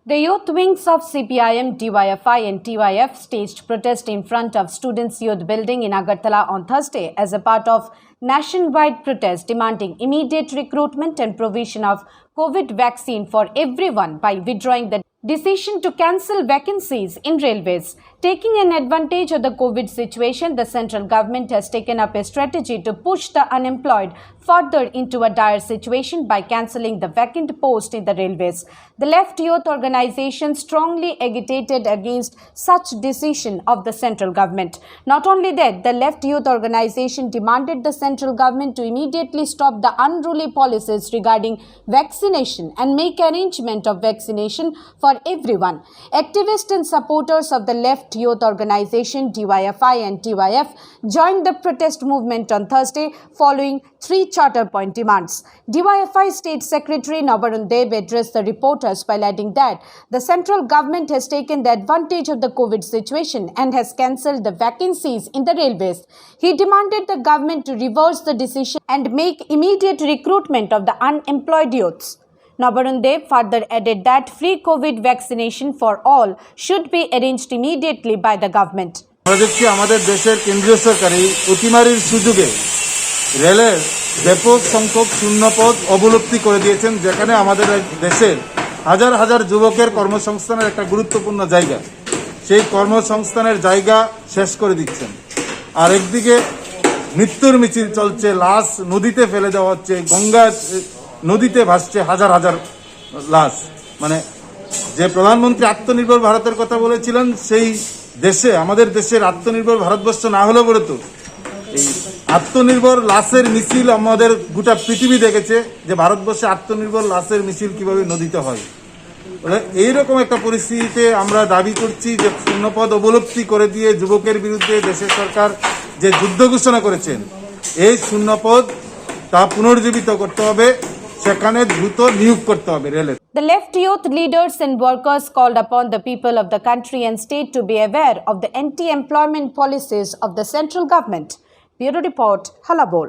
The youth wings of CPIM, DYFI and TYF staged protest in front of Students' Youth Building in Agartala on Thursday as a part of nationwide protest demanding immediate recruitment and provision of COVID vaccine for everyone by withdrawing the decision to cancel vacancies in railways. Taking an advantage of the COVID situation, the central government has taken up a strategy to push the unemployed further into a dire situation by cancelling the vacant post in the railways. The left youth organization strongly agitated against such decision of the central government. Not only that, the left youth organization demanded the central government to immediately stop the unruly policies regarding vaccination and make arrangement of vaccination for everyone. Activists and supporters of the left youth organization DYFI and TYF joined the protest movement on Thursday following three charter point demands. DYFI State Secretary Nabarun Deb addressed the reporters by adding that the central government has taken the advantage of the COVID situation and has cancelled the vacancies in the railways. He demanded the government to reverse the decision and make immediate recruitment of the unemployed youths. Nabarun Deb further added that free COVID vaccination for all should be arranged immediately by the government. আমরা দেখছি আমাদের দেশের কেন্দ্রীয় সরকার এই অতিমারির সুযোগে রেলের ব্যাপক সংখ্যক শূন্যপদ অবলুপ্তি করে দিয়েছেন, যেখানে আমাদের দেশের হাজার হাজার যুবকের কর্মসংস্থানের একটা গুরুত্বপূর্ণ জায়গা, সেই কর্মসংস্থানের জায়গা শেষ করে দিচ্ছেন। আর একদিকে মৃত্যুর মিছিল চলছে, লাশ নদীতে ফেলে দেওয়া হচ্ছে, গঙ্গা নদীতে ভাসছে হাজার হাজার লাশ। মানে যে প্রধানমন্ত্রী আত্মনির্ভর ভারতের কথা বলেছিলেন, সেই দেশে আমাদের দেশের আত্মনির্ভর ভারতবর্ষ না হলে বলে তো এই আত্মনির্ভর লাশের মিছিল আমাদের গোটা পৃথিবী দেখেছে যে ভারতবর্ষে আত্মনির্ভর লাশের মিছিল কিভাবে নদীতে হয়। এইরকম একটা পরিস্থিতিতে আমরা দাবি করছি যে শূন্যপদ অবলুপ্তি করে দিয়ে যুবকের বিরুদ্ধে দেশের সরকার যে যুদ্ধ ঘোষণা করেছেন, এই শূন্যপদ তা পুনর্জীবিত করতে হবে, সেখানে দ্রুত নিয়োগ করতে হবে রেলের। The left youth leaders and workers called upon the people of the country and state to be aware of the anti-employment policies of the central government. Bureau Report, Hallabol.